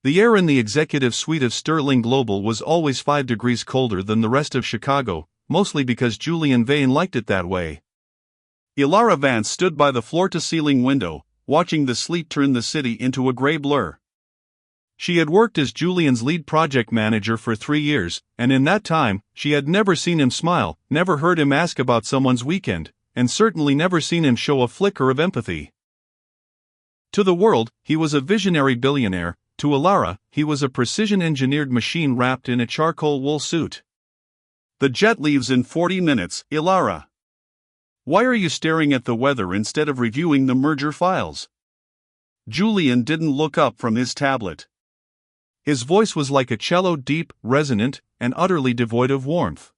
The air in the executive suite of Sterling Global was always 5 degrees colder than the rest of Chicago, mostly because Julian Vane liked it that way. Ilara Vance stood by the floor-to-ceiling window, watching the sleet turn the city into a gray blur. She had worked as Julian's lead project manager for 3 years, and in that time, she had never seen him smile, never heard him ask about someone's weekend, and certainly never seen him show a flicker of empathy. To the world, he was a visionary billionaire. To Ilara, he was a precision-engineered machine wrapped in a charcoal wool suit. The jet leaves in 40 minutes, Ilara. Why are you staring at the weather instead of reviewing the merger files? Julian didn't look up from his tablet. His voice was like a cello, deep, resonant, and utterly devoid of warmth.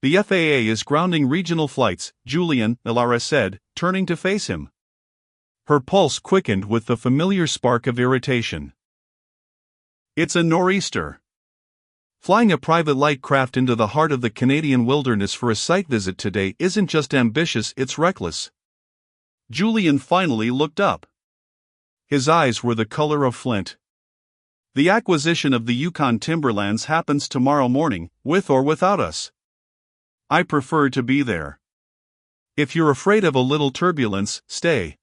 The FAA is grounding regional flights, Julian, Ilara said, turning to face him. Her pulse quickened with the familiar spark of irritation. It's a nor'easter. Flying a private light craft into the heart of the Canadian wilderness for a site visit today isn't just ambitious, it's reckless. Julian finally looked up. His eyes were the color of flint. The acquisition of the Yukon timberlands happens tomorrow morning, with or without us. I prefer to be there. If you're afraid of a little turbulence, stay.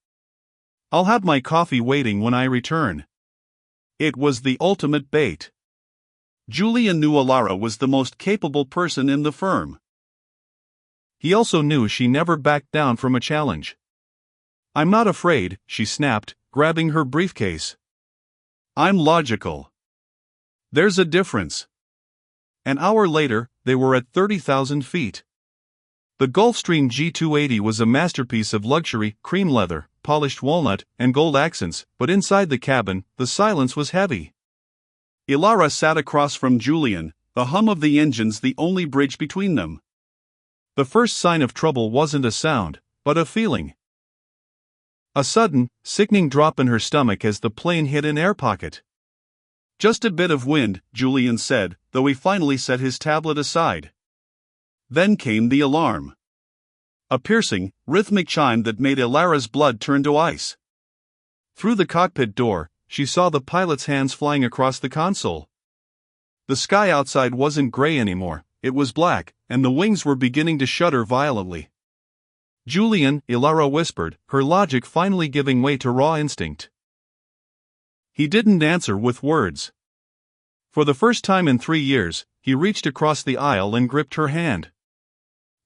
I'll have my coffee waiting when I return. It was the ultimate bait. Julian knew Ilara was the most capable person in the firm. He also knew she never backed down from a challenge. I'm not afraid, she snapped, grabbing her briefcase. I'm logical. There's a difference. An hour later, they were at 30,000 feet. The Gulfstream G280 was a masterpiece of luxury, cream leather, polished walnut, and gold accents, but inside the cabin, the silence was heavy. Ilara sat across from Julian, the hum of the engines the only bridge between them. The first sign of trouble wasn't a sound, but a feeling. A sudden, sickening drop in her stomach as the plane hit an air pocket. Just a bit of wind, Julian said, though he finally set his tablet aside. Then came the alarm. A piercing, rhythmic chime that made Ilara's blood turn to ice. Through the cockpit door, she saw the pilot's hands flying across the console. The sky outside wasn't gray anymore, it was black, and the wings were beginning to shudder violently. Julian, Ilara whispered, her logic finally giving way to raw instinct. He didn't answer with words. For the first time in 3 years, he reached across the aisle and gripped her hand.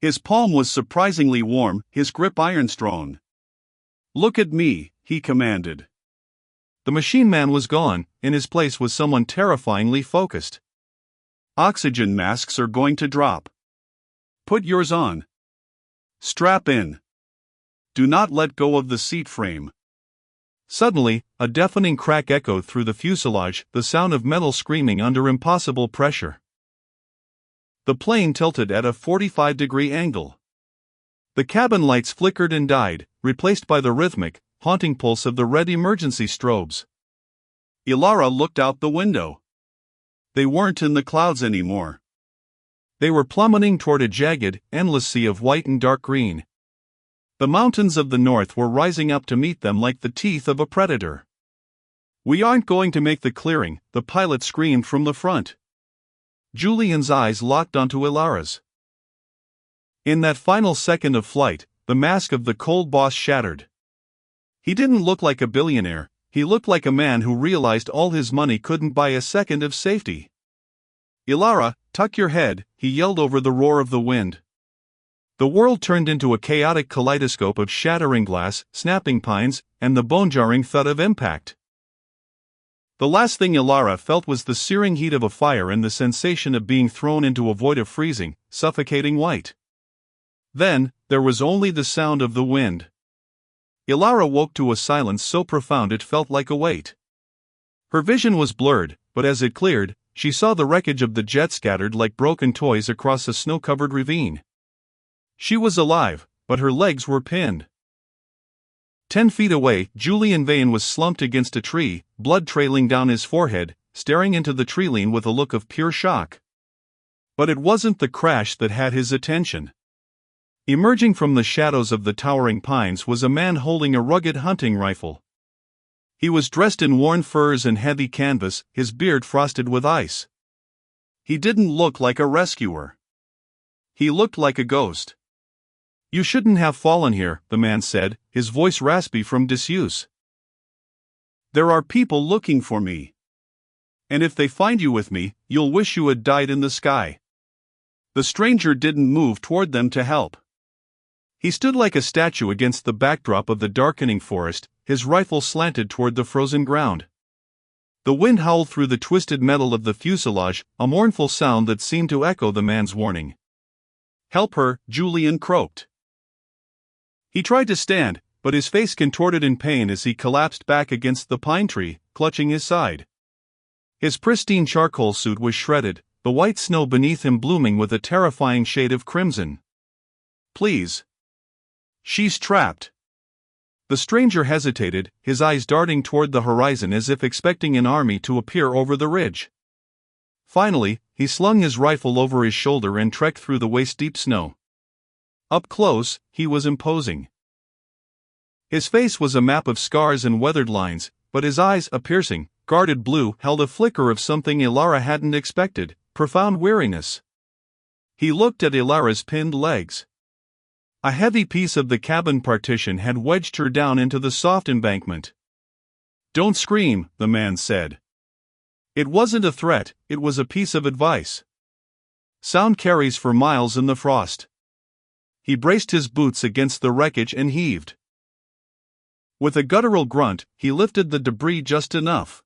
His palm was surprisingly warm, his grip iron-strong. Look at me, he commanded. The machine man was gone, in his place was someone terrifyingly focused. Oxygen masks are going to drop. Put yours on. Strap in. Do not let go of the seat frame. Suddenly, a deafening crack echoed through the fuselage, the sound of metal screaming under impossible pressure. The plane tilted at a 45-degree angle. The cabin lights flickered and died, replaced by the rhythmic, haunting pulse of the red emergency strobes. Ilara looked out the window. They weren't in the clouds anymore. They were plummeting toward a jagged, endless sea of white and dark green. The mountains of the north were rising up to meet them like the teeth of a predator. We aren't going to make the clearing, the pilot screamed from the front. Julian's eyes locked onto Ilara's. In that final second of flight, the mask of the cold boss shattered. He didn't look like a billionaire, he looked like a man who realized all his money couldn't buy a second of safety. Ilara, tuck your head, he yelled over the roar of the wind. The world turned into a chaotic kaleidoscope of shattering glass, snapping pines, and the bone-jarring thud of impact. The last thing Ilara felt was the searing heat of a fire and the sensation of being thrown into a void of freezing, suffocating white. Then, there was only the sound of the wind. Ilara woke to a silence so profound it felt like a weight. Her vision was blurred, but as it cleared, she saw the wreckage of the jet scattered like broken toys across a snow-covered ravine. She was alive, but her legs were pinned. 10 feet away, Julian Vane was slumped against a tree, blood trailing down his forehead, staring into the treeline with a look of pure shock. But it wasn't the crash that had his attention. Emerging from the shadows of the towering pines was a man holding a rugged hunting rifle. He was dressed in worn furs and heavy canvas, his beard frosted with ice. He didn't look like a rescuer. He looked like a ghost. "You shouldn't have fallen here," the man said, his voice raspy from disuse. "There are people looking for me. And if they find you with me, you'll wish you had died in the sky." The stranger didn't move toward them to help. He stood like a statue against the backdrop of the darkening forest, his rifle slanted toward the frozen ground. The wind howled through the twisted metal of the fuselage, a mournful sound that seemed to echo the man's warning. "Help her," Julian croaked. He tried to stand, but his face contorted in pain as he collapsed back against the pine tree, clutching his side. His pristine charcoal suit was shredded, the white snow beneath him blooming with a terrifying shade of crimson. "Please. She's trapped." The stranger hesitated, his eyes darting toward the horizon as if expecting an army to appear over the ridge. Finally, he slung his rifle over his shoulder and trekked through the waist-deep snow. Up close, he was imposing. His face was a map of scars and weathered lines, but his eyes, a piercing, guarded blue, held a flicker of something Ilara hadn't expected, profound weariness. He looked at Ilara's pinned legs. A heavy piece of the cabin partition had wedged her down into the soft embankment. "Don't scream," the man said. It wasn't a threat, it was a piece of advice. Sound carries for miles in the frost. He braced his boots against the wreckage and heaved. With a guttural grunt, he lifted the debris just enough.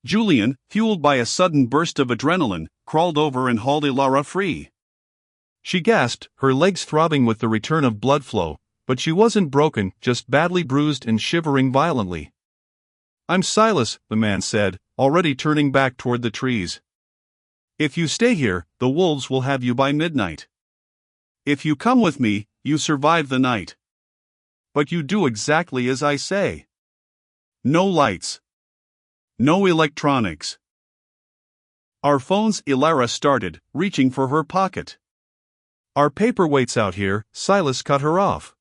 Julian, fueled by a sudden burst of adrenaline, crawled over and hauled Ilara free. She gasped, her legs throbbing with the return of blood flow, but she wasn't broken, just badly bruised and shivering violently. "I'm Silas," the man said, already turning back toward the trees. "If you stay here, the wolves will have you by midnight. If you come with me, you survive the night. But you do exactly as I say. No lights. No electronics." "Our phones," Ilara started, reaching for her pocket. "Our paperweights out here," Silas cut her off.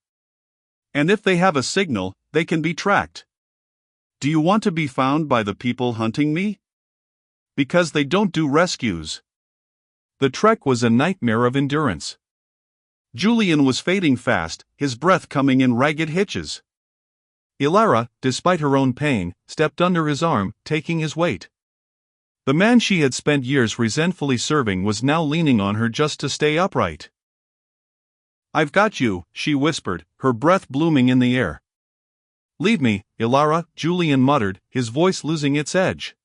"And if they have a signal, they can be tracked. Do you want to be found by the people hunting me? Because they don't do rescues." The trek was a nightmare of endurance. Julian was fading fast, his breath coming in ragged hitches. Ilara, despite her own pain, stepped under his arm, taking his weight. The man she had spent years resentfully serving was now leaning on her just to stay upright. "I've got you," she whispered, her breath blooming in the air. "Leave me, Ilara," Julian muttered, his voice losing its edge.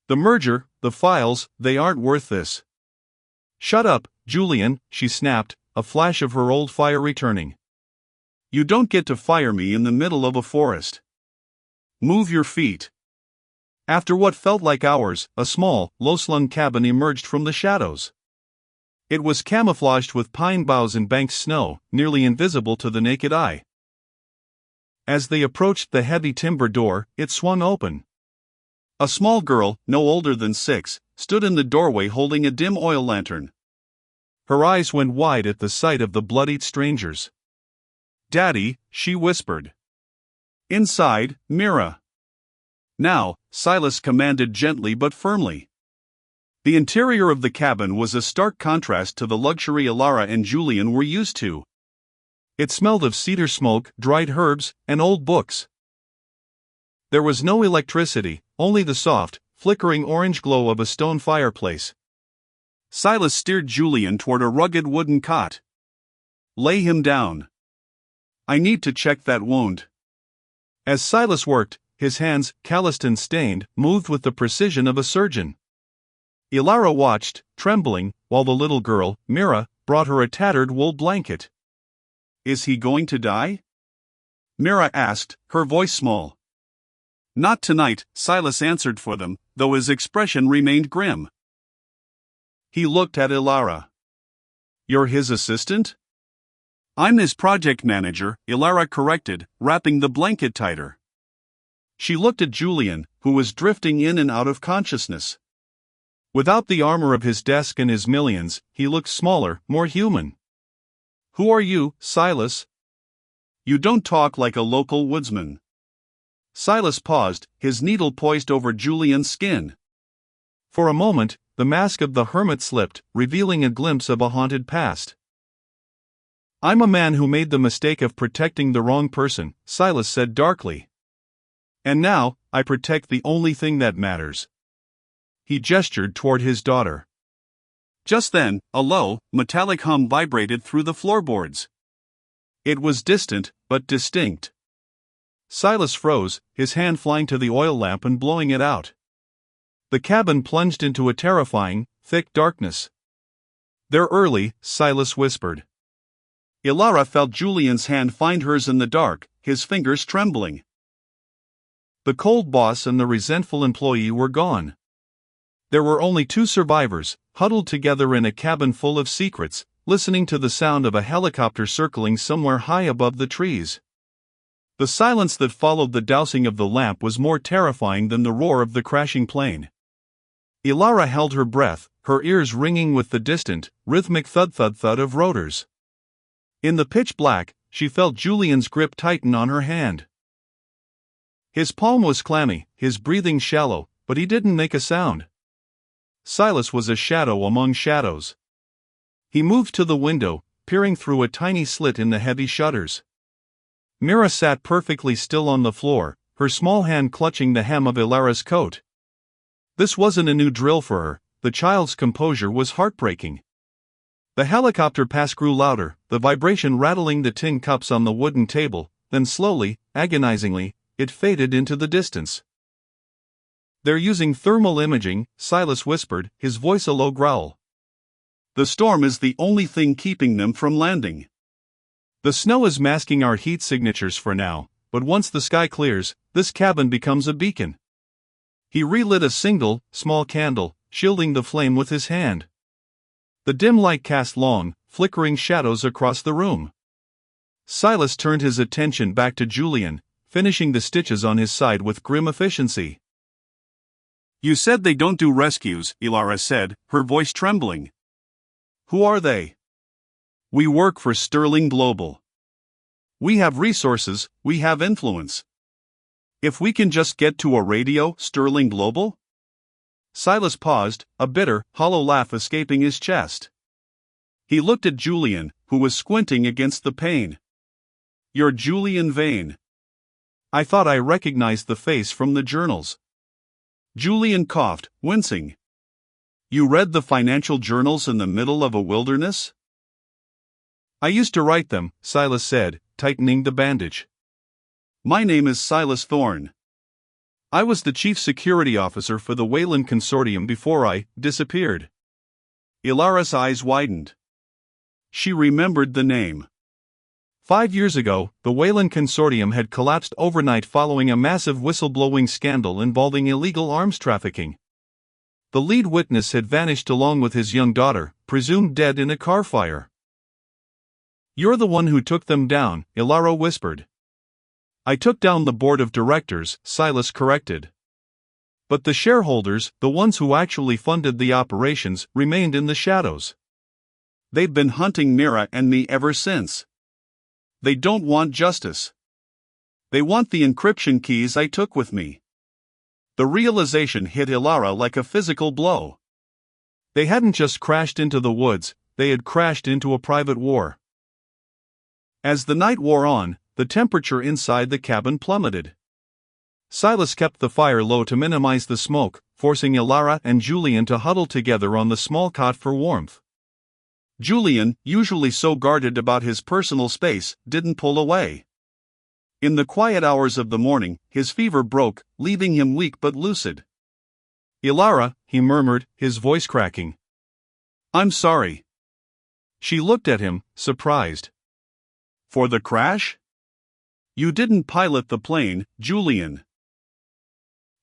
"The merger, the files, they aren't worth this." "Shut up, Julian," she snapped, a flash of her old fire returning. "You don't get to fire me in the middle of a forest. Move your feet." After what felt like hours, a small, low-slung cabin emerged from the shadows. It was camouflaged with pine boughs and banked snow, nearly invisible to the naked eye. As they approached the heavy timber door, it swung open. A small girl, no older than 6, stood in the doorway holding a dim oil lantern. Her eyes went wide at the sight of the bloodied strangers. "Daddy," she whispered. "Inside, Mira." "Now," Silas commanded gently but firmly. The interior of the cabin was a stark contrast to the luxury Ilara and Julian were used to. It smelled of cedar smoke, dried herbs, and old books. There was no electricity, only the soft, flickering orange glow of a stone fireplace. Silas steered Julian toward a rugged wooden cot. "Lay him down. I need to check that wound." As Silas worked, his hands, calloused and stained, moved with the precision of a surgeon. Ilara watched, trembling, while the little girl, Mira, brought her a tattered wool blanket. "Is he going to die?" Mira asked, her voice small. "Not tonight," Silas answered for them, though his expression remained grim. He looked at Ilara. "You're his assistant?" "I'm his project manager," Ilara corrected, wrapping the blanket tighter. She looked at Julian, who was drifting in and out of consciousness. Without the armor of his desk and his millions, he looked smaller, more human. "Who are you, Silas? You don't talk like a local woodsman." Silas paused, his needle poised over Julian's skin. For a moment, the mask of the hermit slipped, revealing a glimpse of a haunted past. "I'm a man who made the mistake of protecting the wrong person," Silas said darkly. "And now, I protect the only thing that matters." He gestured toward his daughter. Just then, a low, metallic hum vibrated through the floorboards. It was distant, but distinct. Silas froze, his hand flying to the oil lamp and blowing it out. The cabin plunged into a terrifying, thick darkness. "They're early," Silas whispered. Ilara felt Julian's hand find hers in the dark, his fingers trembling. The cold boss and the resentful employee were gone. There were only two survivors, huddled together in a cabin full of secrets, listening to the sound of a helicopter circling somewhere high above the trees. The silence that followed the dousing of the lamp was more terrifying than the roar of the crashing plane. Ilara held her breath, her ears ringing with the distant, rhythmic thud-thud-thud of rotors. In the pitch black, she felt Julian's grip tighten on her hand. His palm was clammy, his breathing shallow, but he didn't make a sound. Silas was a shadow among shadows. He moved to the window, peering through a tiny slit in the heavy shutters. Mira sat perfectly still on the floor, her small hand clutching the hem of Ilara's coat. This wasn't a new drill for her, the child's composure was heartbreaking. The helicopter pass grew louder, the vibration rattling the tin cups on the wooden table, then slowly, agonizingly, it faded into the distance. "They're using thermal imaging," Silas whispered, his voice a low growl. "The storm is the only thing keeping them from landing. The snow is masking our heat signatures for now, but once the sky clears, this cabin becomes a beacon." He relit a single, small candle, shielding the flame with his hand. The dim light cast long, flickering shadows across the room. Silas turned his attention back to Julian, finishing the stitches on his side with grim efficiency. "You said they don't do rescues," Ilara said, her voice trembling. "Who are they?" "We work for Sterling Global. We have resources, we have influence. If we can just get to a radio, Sterling Global?" Silas paused, a bitter, hollow laugh escaping his chest. He looked at Julian, who was squinting against the pane. "You're Julian Vane. I thought I recognized the face from the journals." Julian coughed, wincing. "You read the financial journals in the middle of a wilderness?" "I used to write them," Silas said, tightening the bandage. "My name is Silas Thorne. I was the chief security officer for the Wayland Consortium before I disappeared." Ilara's eyes widened. She remembered the name. 5 years ago, the Wayland Consortium had collapsed overnight following a massive whistleblowing scandal involving illegal arms trafficking. The lead witness had vanished along with his young daughter, presumed dead in a car fire. "You're the one who took them down," Ilara whispered. "I took down the board of directors," Silas corrected. "But the shareholders, the ones who actually funded the operations, remained in the shadows. They've been hunting Mira and me ever since. They don't want justice. They want the encryption keys I took with me." The realization hit Ilara like a physical blow. They hadn't just crashed into the woods, they had crashed into a private war. As the night wore on, the temperature inside the cabin plummeted. Silas kept the fire low to minimize the smoke, forcing Ilara and Julian to huddle together on the small cot for warmth. Julian, usually so guarded about his personal space, didn't pull away. In the quiet hours of the morning, his fever broke, leaving him weak but lucid. "Ilara," he murmured, his voice cracking. "I'm sorry." She looked at him, surprised. "For the crash? You didn't pilot the plane, Julian."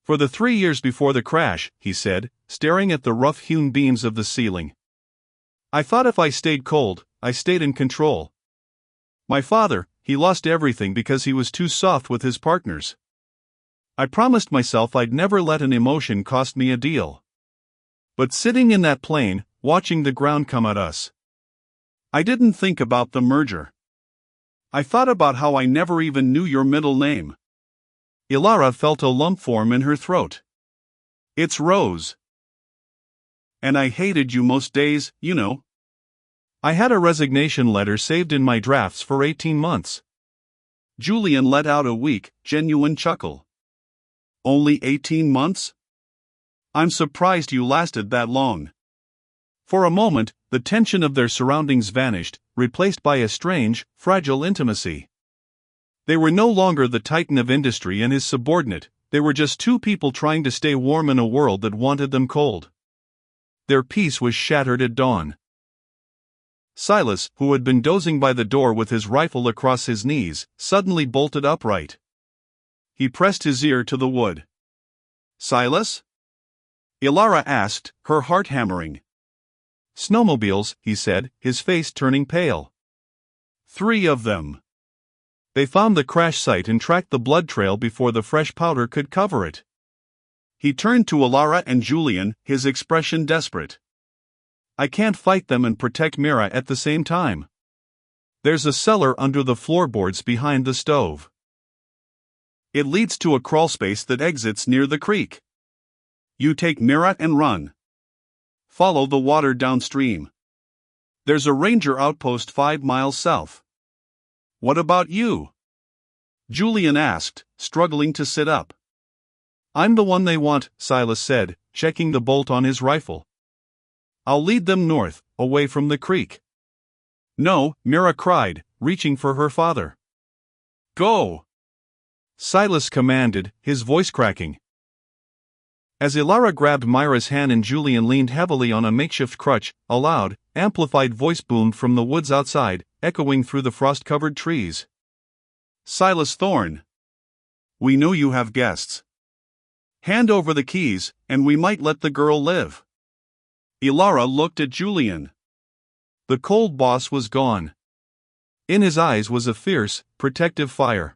"For the 3 years before the crash," he said, staring at the rough-hewn beams of the ceiling. "I thought if I stayed cold, I stayed in control. My father, he lost everything because he was too soft with his partners. I promised myself I'd never let an emotion cost me a deal. But sitting in that plane, watching the ground come at us, I didn't think about the merger. I thought about how I never even knew your middle name. Ilara felt a lump form in her throat. It's Rose. And I hated you most days, you know. I had a resignation letter saved in my drafts for 18 months. Julian let out a weak, genuine chuckle. Only 18 months? I'm surprised you lasted that long. For a moment, the tension of their surroundings vanished, replaced by a strange, fragile intimacy. They were no longer the titan of industry and his subordinate, they were just two people trying to stay warm in a world that wanted them cold. Their peace was shattered at dawn. Silas, who had been dozing by the door with his rifle across his knees, suddenly bolted upright. He pressed his ear to the wood. "Silas?" Ilara asked, her heart hammering. "Snowmobiles," he said, his face turning pale. 3 of them. They found the crash site and tracked the blood trail before the fresh powder could cover it. He turned to Ilara and Julian, his expression desperate. "I can't fight them and protect Mira at the same time. There's a cellar under the floorboards behind the stove. It leads to a crawlspace that exits near the creek. You take Mira and run. Follow the water downstream. There's a ranger outpost 5 miles south." "What about you?" Julian asked, struggling to sit up. "I'm the one they want," Silas said, checking the bolt on his rifle. "I'll lead them north, away from the creek." "No," Mira cried, reaching for her father. "Go!" Silas commanded, his voice cracking. As Ilara grabbed Myra's hand and Julian leaned heavily on a makeshift crutch, a loud, amplified voice boomed from the woods outside, echoing through the frost-covered trees. "Silas Thorne. We know you have guests. Hand over the keys, and we might let the girl live." Ilara looked at Julian. The cold boss was gone. In his eyes was a fierce, protective fire.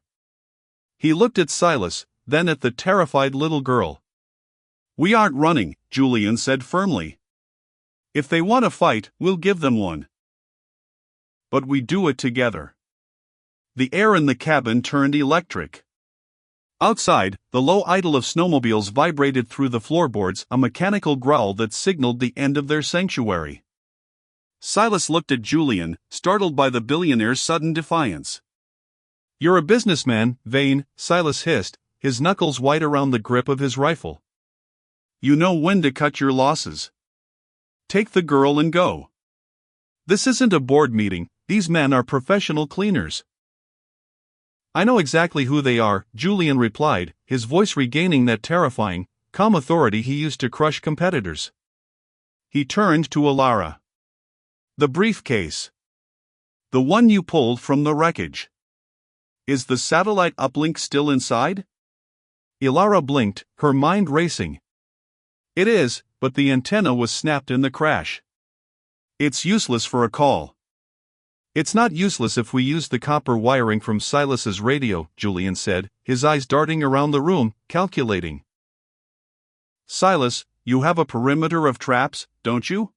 He looked at Silas, then at the terrified little girl. "We aren't running," Julian said firmly. "If they want a fight, we'll give them one. But we do it together." The air in the cabin turned electric. Outside, the low idle of snowmobiles vibrated through the floorboards, a mechanical growl that signaled the end of their sanctuary. Silas looked at Julian, startled by the billionaire's sudden defiance. "You're a businessman, Vane," Silas hissed, his knuckles white around the grip of his rifle. "You know when to cut your losses. Take the girl and go. This isn't a board meeting, these men are professional cleaners." "I know exactly who they are," Julian replied, his voice regaining that terrifying, calm authority he used to crush competitors. He turned to Ilara. "The briefcase. The one you pulled from the wreckage. Is the satellite uplink still inside?" Ilara blinked, her mind racing. "It is, but the antenna was snapped in the crash. It's useless for a call." "It's not useless if we use the copper wiring from Silas's radio," Julian said, his eyes darting around the room, calculating. "Silas, you have a perimeter of traps, don't you?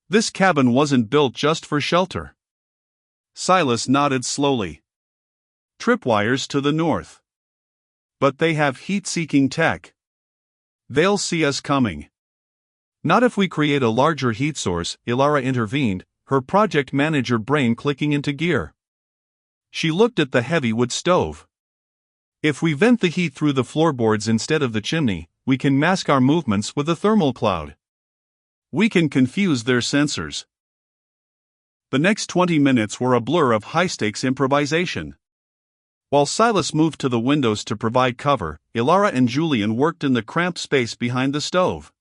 This cabin wasn't built just for shelter." Silas nodded slowly. "Tripwires to the north. But they have heat-seeking tech. They'll see us coming." "Not if we create a larger heat source," Ilara intervened, her project manager brain clicking into gear. She looked at the heavy wood stove. "If we vent the heat through the floorboards instead of the chimney, we can mask our movements with a thermal cloud. We can confuse their sensors." The next 20 minutes were a blur of high-stakes improvisation. While Silas moved to the windows to provide cover, Ilara and Julian worked in the cramped space behind the stove.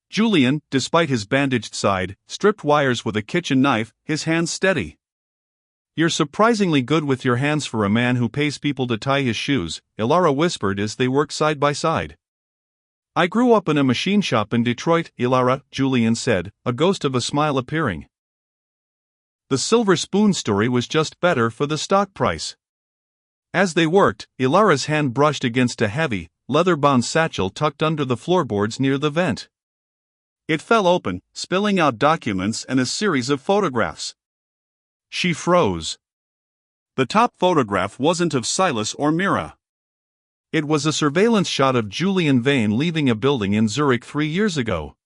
Julian, despite his bandaged side, stripped wires with a kitchen knife, his hands steady. "You're surprisingly good with your hands for a man who pays people to tie his shoes," Ilara whispered as they worked side by side. "I grew up in a machine shop in Detroit," Ilara, Julian said, a ghost of a smile appearing. The silver spoon story was just better for the stock price. As they worked, Ilara's hand brushed against a heavy, leather-bound satchel tucked under the floorboards near the vent. It fell open, spilling out documents and a series of photographs. She froze. The top photograph wasn't of Silas or Mira. It was a surveillance shot of Julian Vane leaving a building in Zurich 3 years ago.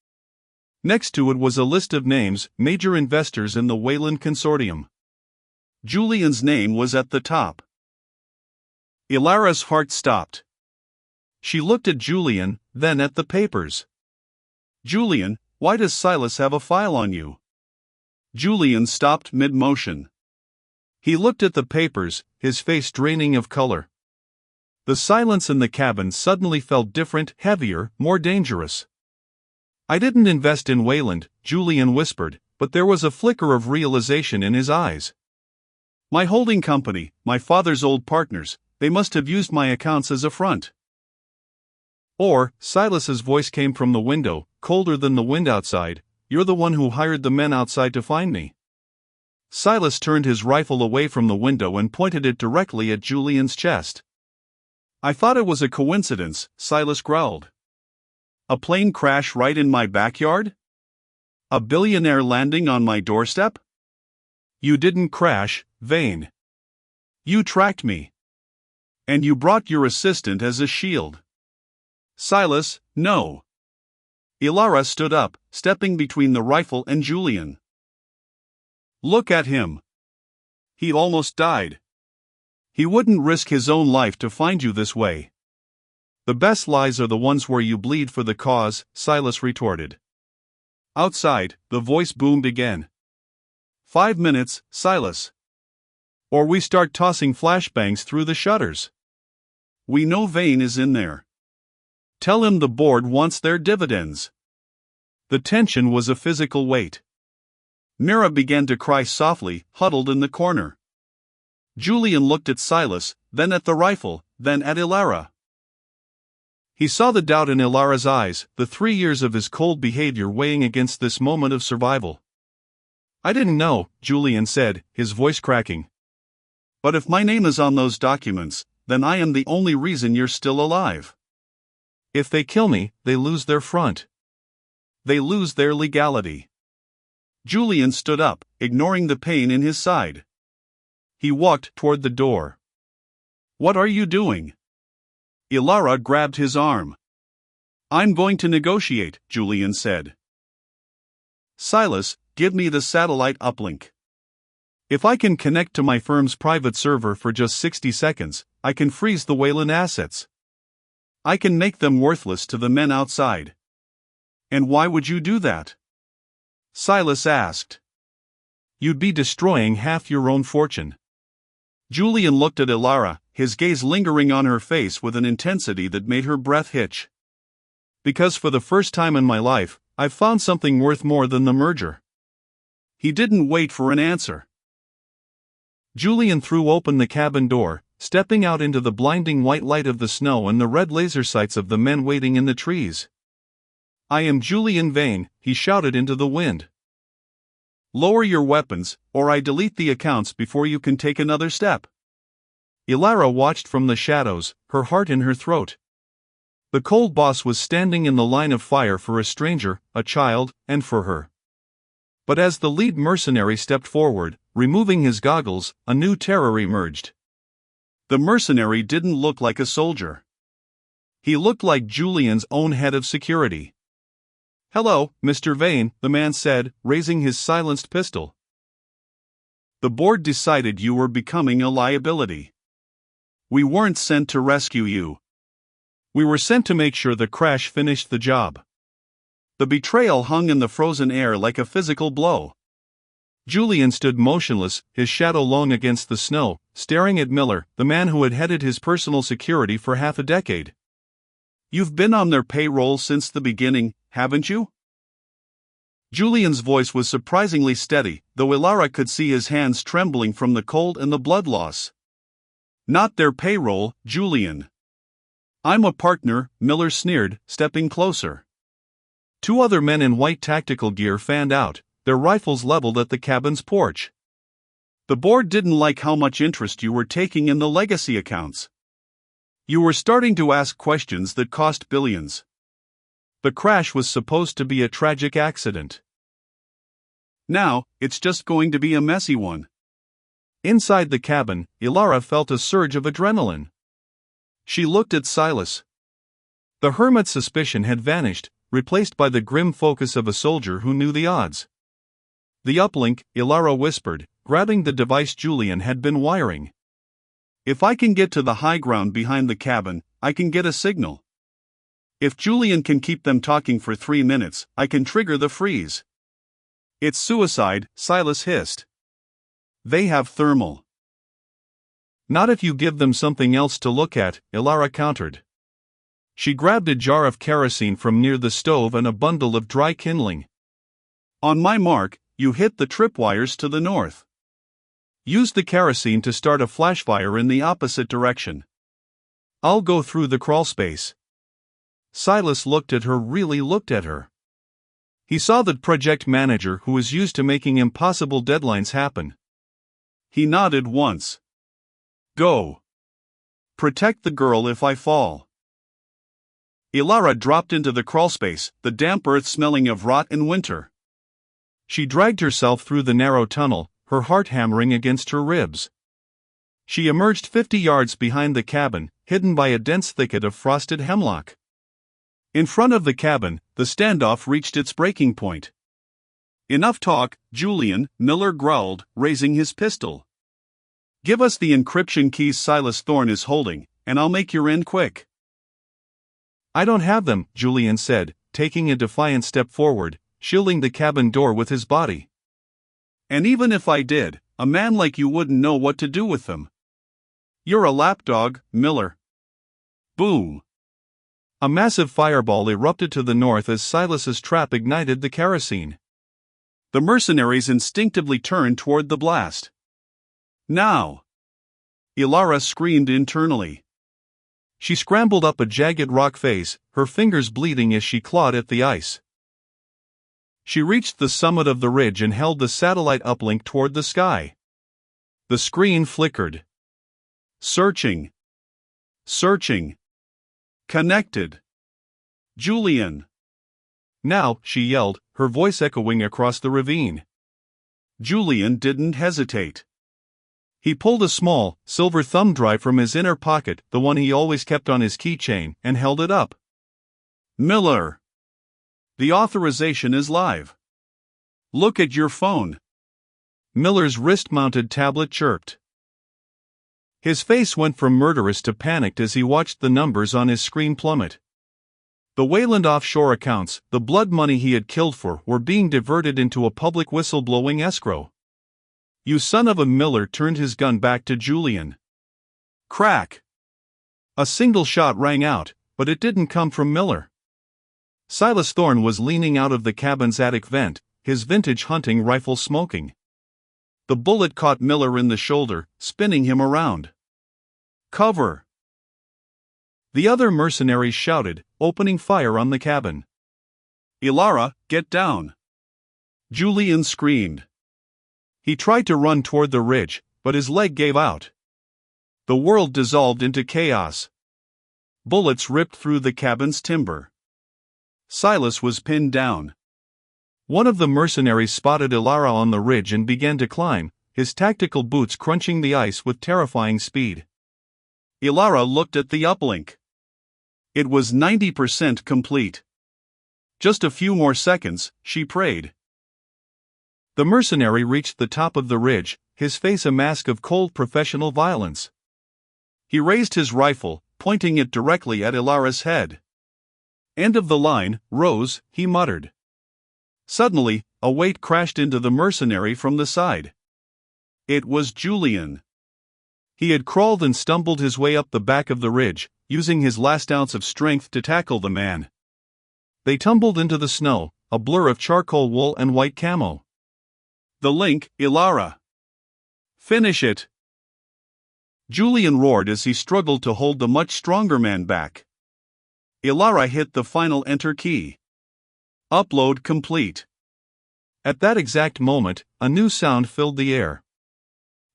Next to it was a list of names, major investors in the Wayland Consortium. Julian's name was at the top. Ilara's heart stopped. She looked at Julian, then at the papers. "Julian, why does Silas have a file on you?" Julian stopped mid-motion. He looked at the papers, his face draining of color. The silence in the cabin suddenly felt different, heavier, more dangerous. "I didn't invest in Wayland," Julian whispered, but there was a flicker of realization in his eyes. "My holding company, my father's old partners, they must have used my accounts as a front." Or, Silas's voice came from the window, colder than the wind outside, "You're the one who hired the men outside to find me." Silas turned his rifle away from the window and pointed it directly at Julian's chest. "I thought it was a coincidence," Silas growled. "A plane crash right in my backyard? A billionaire landing on my doorstep?" "You didn't crash, Vane. You tracked me. And you brought your assistant as a shield." "Silas, no." Ilara stood up, stepping between the rifle and Julian. "Look at him. He almost died. He wouldn't risk his own life to find you this way." "The best lies are the ones where you bleed for the cause," Silas retorted. Outside, the voice boomed again. 5 minutes, Silas. Or we start tossing flashbangs through the shutters. We know Vane is in there. Tell him the board wants their dividends." The tension was a physical weight. Mira began to cry softly, huddled in the corner. Julian looked at Silas, then at the rifle, then at Ilara. He saw the doubt in Ilara's eyes, the 3 years of his cold behavior weighing against this moment of survival. "I didn't know," Julian said, his voice cracking. "But if my name is on those documents, then I am the only reason you're still alive. If they kill me, they lose their front. They lose their legality." Julian stood up, ignoring the pain in his side. He walked toward the door. "What are you doing?" Ilara grabbed his arm. "I'm going to negotiate," Julian said. "Silas, give me the satellite uplink. If I can connect to my firm's private server for just 60 seconds, I can freeze the Wayland assets. I can make them worthless to the men outside." "And why would you do that?" Silas asked. "You'd be destroying half your own fortune." Julian looked at Ilara, his gaze lingering on her face with an intensity that made her breath hitch. "Because for the first time in my life, I've found something worth more than the merger." He didn't wait for an answer. Julian threw open the cabin door, stepping out into the blinding white light of the snow and the red laser sights of the men waiting in the trees. "I am Julian Vane," he shouted into the wind. "Lower your weapons, or I delete the accounts before you can take another step." Ilara watched from the shadows, her heart in her throat. The cold boss was standing in the line of fire for a stranger, a child, and for her. But as the lead mercenary stepped forward, removing his goggles, a new terror emerged. The mercenary didn't look like a soldier. He looked like Julian's own head of security. "Hello, Mr. Vane," the man said, raising his silenced pistol. "The board decided you were becoming a liability. We weren't sent to rescue you. We were sent to make sure the crash finished the job." The betrayal hung in the frozen air like a physical blow. Julian stood motionless, his shadow lone against the snow, staring at Miller, the man who had headed his personal security for half a decade. "You've been on their payroll since the beginning, haven't you?" Julian's voice was surprisingly steady, though Ilara could see his hands trembling from the cold and the blood loss. "Not their payroll, Julian." "I'm a partner," Miller sneered, stepping closer. 2 other men in white tactical gear fanned out, their rifles leveled at the cabin's porch. "The board didn't like how much interest you were taking in the legacy accounts. You were starting to ask questions that cost billions. The crash was supposed to be a tragic accident. Now, it's just going to be a messy one." Inside the cabin, Ilara felt a surge of adrenaline. She looked at Silas. The hermit's suspicion had vanished, replaced by the grim focus of a soldier who knew the odds. The uplink, Ilara whispered, grabbing the device Julian had been wiring. If I can get to the high ground behind the cabin, I can get a signal. If Julian can keep them talking for 3 minutes, I can trigger the freeze. It's suicide, Silas hissed. They have thermal. Not if you give them something else to look at, Ilara countered. She grabbed a jar of kerosene from near the stove and a bundle of dry kindling. On my mark, you hit the tripwires to the north. Use the kerosene to start a flashfire in the opposite direction. I'll go through the crawlspace. Silas really looked at her. He saw the project manager who was used to making impossible deadlines happen. He nodded once. Go. Protect the girl if I fall. Ilara dropped into the crawlspace, the damp earth smelling of rot and winter. She dragged herself through the narrow tunnel, her heart hammering against her ribs. She emerged 50 yards behind the cabin, hidden by a dense thicket of frosted hemlock. In front of the cabin, the standoff reached its breaking point. Enough talk, Julian, Miller growled, raising his pistol. Give us the encryption keys Silas Thorne is holding, and I'll make your end quick. I don't have them, Julian said, taking a defiant step forward, shielding the cabin door with his body. And even if I did, a man like you wouldn't know what to do with them. You're a lapdog, Miller. Boom. A massive fireball erupted to the north as Silas's trap ignited the kerosene. The mercenaries instinctively turned toward the blast. Now! Ilara screamed internally. She scrambled up a jagged rock face, her fingers bleeding as she clawed at the ice. She reached the summit of the ridge and held the satellite uplink toward the sky. The screen flickered. Searching. Searching. Connected. Julian. Now, she yelled, her voice echoing across the ravine. Julian didn't hesitate. He pulled a small, silver thumb drive from his inner pocket, the one he always kept on his keychain, and held it up. Miller. The authorization is live. Look at your phone. Miller's wrist-mounted tablet chirped. His face went from murderous to panicked as he watched the numbers on his screen plummet. The Wayland offshore accounts, the blood money he had killed for, were being diverted into a public whistleblowing escrow. You son of a! Miller turned his gun back to Julian. Crack! A single shot rang out, but it didn't come from Miller. Silas Thorne was leaning out of the cabin's attic vent, his vintage hunting rifle smoking. The bullet caught Miller in the shoulder, spinning him around. Cover! The other mercenaries shouted, opening fire on the cabin. Ilara, get down! Julian screamed. He tried to run toward the ridge, but his leg gave out. The world dissolved into chaos. Bullets ripped through the cabin's timber. Silas was pinned down. One of the mercenaries spotted Ilara on the ridge and began to climb, his tactical boots crunching the ice with terrifying speed. Ilara looked at the uplink. It was 90% complete. Just a few more seconds, she prayed. The mercenary reached the top of the ridge, his face a mask of cold professional violence. He raised his rifle, pointing it directly at Ilara's head. End of the line, Rose, he muttered. Suddenly, a weight crashed into the mercenary from the side. It was Julian. He had crawled and stumbled his way up the back of the ridge, using his last ounce of strength to tackle the man. They tumbled into the snow, a blur of charcoal wool and white camo. The link, Ilara. Finish it! Julian roared as he struggled to hold the much stronger man back. Ilara hit the final enter key. Upload complete. At that exact moment, a new sound filled the air.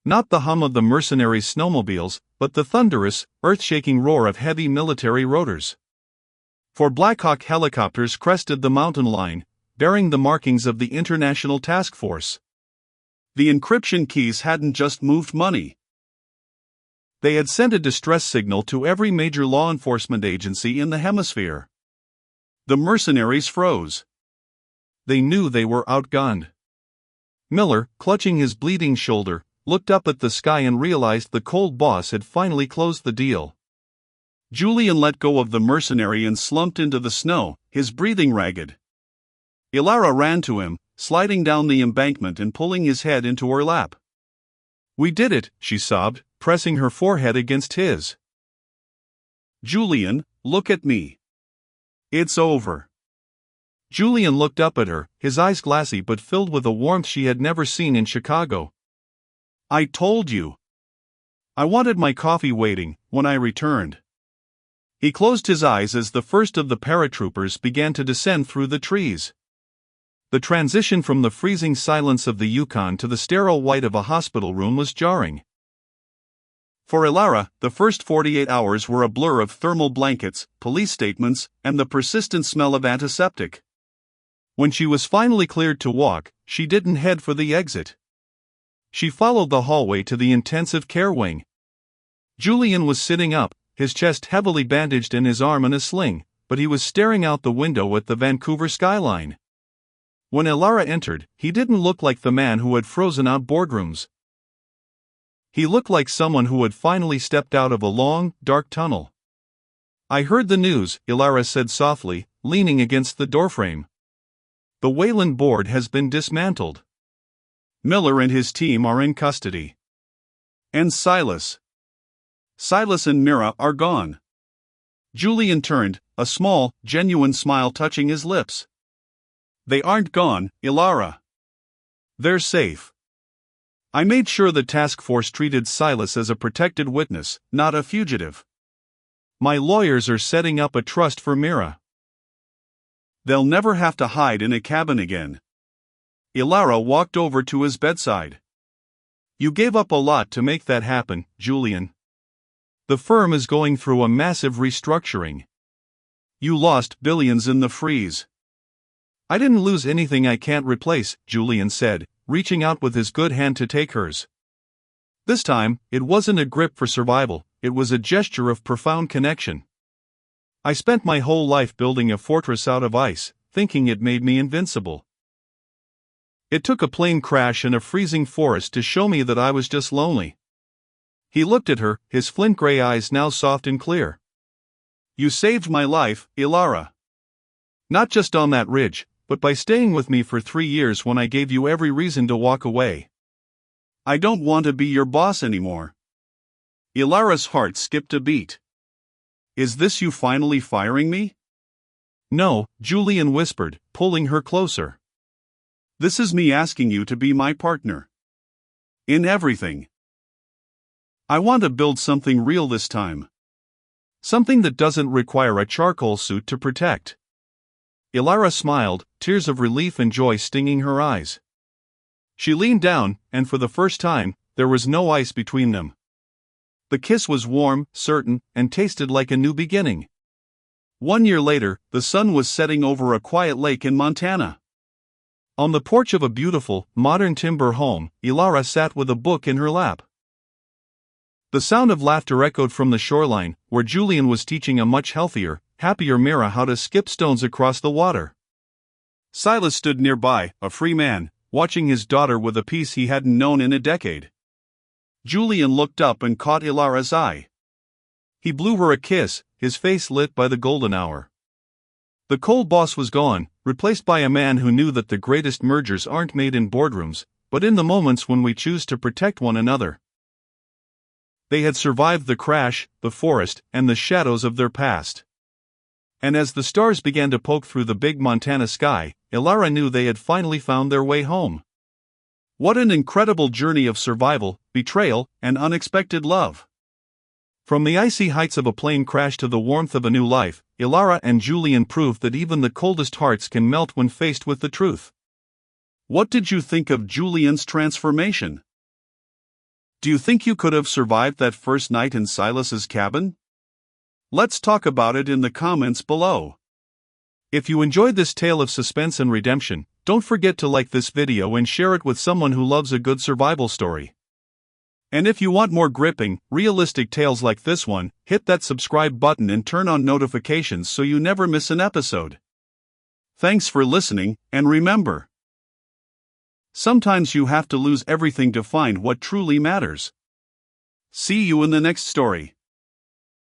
Not the hum of the mercenaries' snowmobiles, but the thunderous, earth-shaking roar of heavy military rotors. 4 Black Hawk helicopters crested the mountain line, bearing the markings of the International Task Force. The encryption keys hadn't just moved money. They had sent a distress signal to every major law enforcement agency in the hemisphere. The mercenaries froze. They knew they were outgunned. Miller, clutching his bleeding shoulder, looked up at the sky and realized the cold boss had finally closed the deal. Julian let go of the mercenary and slumped into the snow, his breathing ragged. Ilara ran to him, sliding down the embankment and pulling his head into her lap. "We did it," she sobbed, pressing her forehead against his. "Julian, look at me. It's over." Julian looked up at her, his eyes glassy but filled with a warmth she had never seen in Chicago. "I told you. I wanted my coffee waiting when I returned." He closed his eyes as the first of the paratroopers began to descend through the trees. The transition from the freezing silence of the Yukon to the sterile white of a hospital room was jarring. For Ilara, the first 48 hours were a blur of thermal blankets, police statements, and the persistent smell of antiseptic. When she was finally cleared to walk, she didn't head for the exit. She followed the hallway to the intensive care wing. Julian was sitting up, his chest heavily bandaged and his arm in a sling, but he was staring out the window at the Vancouver skyline. When Ilara entered, he didn't look like the man who had frozen out boardrooms. He looked like someone who had finally stepped out of a long, dark tunnel. "I heard the news," Ilara said softly, leaning against the doorframe. "The Wayland board has been dismantled. Miller and his team are in custody. And Silas and Mira are gone." Julian turned, a small, genuine smile touching his lips. "They aren't gone, Ilara. They're safe. I made sure the task force treated Silas as a protected witness, not a fugitive. My lawyers are setting up a trust for Mira. They'll never have to hide in a cabin again." Ilara walked over to his bedside. "You gave up a lot to make that happen, Julian. The firm is going through a massive restructuring. You lost billions in the freeze." "I didn't lose anything I can't replace," Julian said, reaching out with his good hand to take hers. This time, it wasn't a grip for survival, it was a gesture of profound connection. "I spent my whole life building a fortress out of ice, thinking it made me invincible. It took a plane crash and a freezing forest to show me that I was just lonely." He looked at her, his flint gray eyes now soft and clear. "You saved my life, Ilara. Not just on that ridge, but by staying with me for 3 years when I gave you every reason to walk away. I don't want to be your boss anymore." Ilara's heart skipped a beat. "Is this you finally firing me?" "No," Julian whispered, pulling her closer. "This is me asking you to be my partner. In everything. I want to build something real this time. Something that doesn't require a charcoal suit to protect." Ilara smiled, tears of relief and joy stinging her eyes. She leaned down, and for the first time, there was no ice between them. The kiss was warm, certain, and tasted like a new beginning. 1 year later, the sun was setting over a quiet lake in Montana. On the porch of a beautiful, modern timber home, Ilara sat with a book in her lap. The sound of laughter echoed from the shoreline, where Julian was teaching a much healthier, happier Mira how to skip stones across the water. Silas stood nearby, a free man, watching his daughter with a peace he hadn't known in a decade. Julian looked up and caught Ilara's eye. He blew her a kiss, his face lit by the golden hour. The cold boss was gone, replaced by a man who knew that the greatest mergers aren't made in boardrooms, but in the moments when we choose to protect one another. They had survived the crash, the forest, and the shadows of their past. And as the stars began to poke through the big Montana sky, Ilara knew they had finally found their way home. What an incredible journey of survival, betrayal, and unexpected love. From the icy heights of a plane crash to the warmth of a new life, Ilara and Julian proved that even the coldest hearts can melt when faced with the truth. What did you think of Julian's transformation? Do you think you could have survived that first night in Silas's cabin? Let's talk about it in the comments below. If you enjoyed this tale of suspense and redemption, don't forget to like this video and share it with someone who loves a good survival story. And if you want more gripping, realistic tales like this one, hit that subscribe button and turn on notifications so you never miss an episode. Thanks for listening, and remember, sometimes you have to lose everything to find what truly matters. See you in the next story.